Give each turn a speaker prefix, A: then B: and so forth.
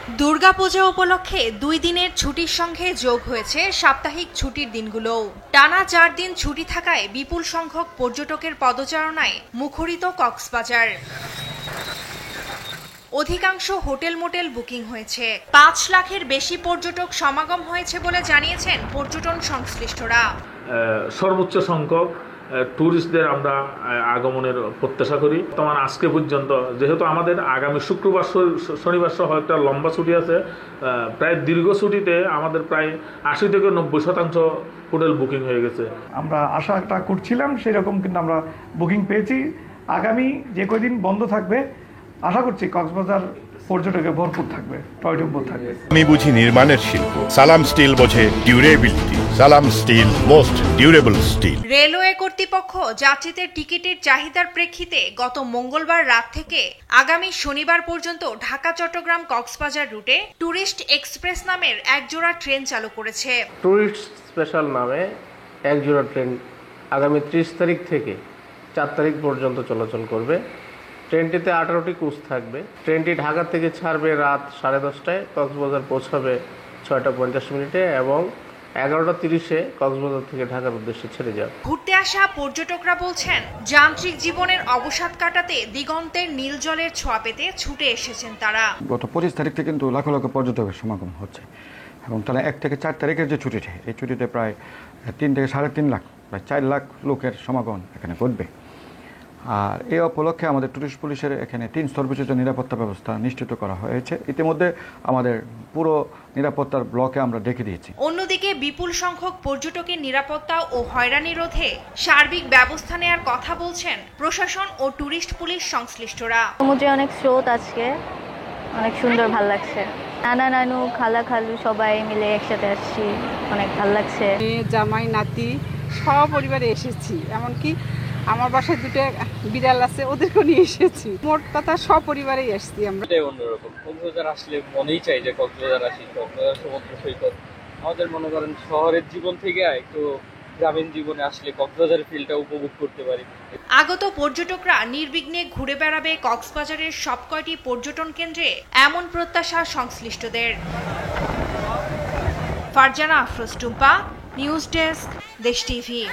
A: দুর্গাপূজা উপলক্ষে 2 দিনের ছুটির সঙ্গে যোগ হয়েছে সাপ্তাহিক ছুটির দিনগুলোও। টানা 4 দিন ছুটি থাকায় বিপুল সংখ্যক পর্যটকের পদচারণায় মুখরিত কক্সবাজার। অধিকাংশ হোটেল মোটেল বুকিং হয়েছে। 5 লাখের বেশি পর্যটক সমাগম হয়েছে বলে জানিয়েছেন পর্যটন সংশ্লিষ্টরা।
B: সর্বোচ্চ সংখ্যক ট্যুরিস্টদের আমরা আগমনের প্রত্যাশা করি। বর্তমান আজকে পর্যন্ত যেহেতু আমাদের আগামী শুক্রবার শনিবার সহ একটা লম্বা ছুটি আছে, প্রায় দীর্ঘ ছুটিতে আমাদের প্রায় 80 থেকে 90% হোটেল বুকিং হয়ে গেছে।
C: আমরা আশাটা করছিলাম সেরকম, কিন্তু আমরা বুকিং পেয়েছি। আগামী যে কয়দিন বন্ধ থাকবে আশা করছি কক্সবাজার পর্যটকে ভরপুর থাকবে, টয়টুম্বর থাকবে।
D: আমি বুঝি নির্মাণের শিল্প, সালাম স্টিল বোঝে durability. Salem steel, most durable steel.
A: Railway কর্তৃপক্ষ যাত্রীদের টিকিটের চাহিদার প্রেক্ষিতে গত মঙ্গলবার রাত থেকে আগামী শনিবার পর্যন্ত ঢাকা চট্টগ্রাম কক্সবাজার রুটে ট্যুরিস্ট এক্সপ্রেস নামের একজোড়া ট্রেন চালু করেছে।
E: ট্যুরিস্ট স্পেশাল নামে একজোড়া ট্রেন আগামী 30 তারিখ থেকে 4 তারিখ পর্যন্ত চলাচল করবে। ট্রেনটিতে 18টি কোচ থাকবে। ট্রেনটি ঢাকা থেকে ছাড়বে রাত 10:30টায়, কক্সবাজার পৌঁছাবে 6:50 এবং 11:30-এ কক্সবাজার থেকে ঢাকার উদ্দেশ্যে ছেড়ে যাবে।
A: ঘুরতে আসা পর্যটকরা বলছেন, যান্ত্রিক জীবনের অবসাদ কাটাতে দিগন্তের নীল জলের ছোঁয়া পেতে ছুটে এসেছেন তারা।
F: গত 25 তারিখ থেকে কিন্তু লাখ লাখ পর্যটকের সমাগম হচ্ছে এবং তারা 1 থেকে 4 তারিখের যে ছুটিতে, এই ছুটিতে প্রায় 3 থেকে 3.5 লাখ, প্রায় 4 লাখ লোকের সমাগম এখানে ঘটবে। আর এই উপলক্ষে আমাদের টুরিস্ট পুলিশের এখানে 3 স্তর বিশিষ্ট নিরাপত্তা ব্যবস্থা নিশ্চিত করা হয়েছে। ইতিমধ্যে আমাদের পুরো নিরাপত্তার ব্লকে আমরা ডেকে দিয়েছি।
A: অন্যদিকে বিপুল সংখ্যক পর্যটকের নিরাপত্তা ও হয়রানি রোধে সার্বিক ব্যবস্থা নেওয়ার কথা বলছেন প্রশাসন ও টুরিস্ট পুলিশ সংশ্লিষ্টরা।
G: সমুদ্রে অনেক স্রোত আজকে, অনেক সুন্দর, ভাল লাগছে। নানা নানু খালা খালু সবাই মিলে একসাথে আসছি, অনেক ভাল লাগছে।
H: জামাই নাতি সপরিবারে এসেছি, এমনকি আমার বাসায় 2টা বিড়াল আছে, ওদেরকে নিয়ে এসেছি। মোট কথা সপরিবারেই আসছি আমরা।
I: এটাই অন্যরকম। কক্সবাজার আসলে মনেই চাই যে কক্সবাজার আসি। কক্সবাজার সমুদ্র সৈকত আমাদের মনে করেন শহরের জীবন থেকে একটু গ্রামীণ জীবনে আসলে কক্সবাজারের ফিলটা উপভোগ করতে পারি।
A: আগত পর্যটকরা নির্বিঘ্নে ঘুরে বেড়াবে কক্সবাজারের সবকয়টি পর্যটন কেন্দ্রে, এমন প্রত্যাশা সংশ্লিষ্টদের। ফারজানা আফরোজ টুম্পা, নিউজ ডেস্ক, দেশ টিভি।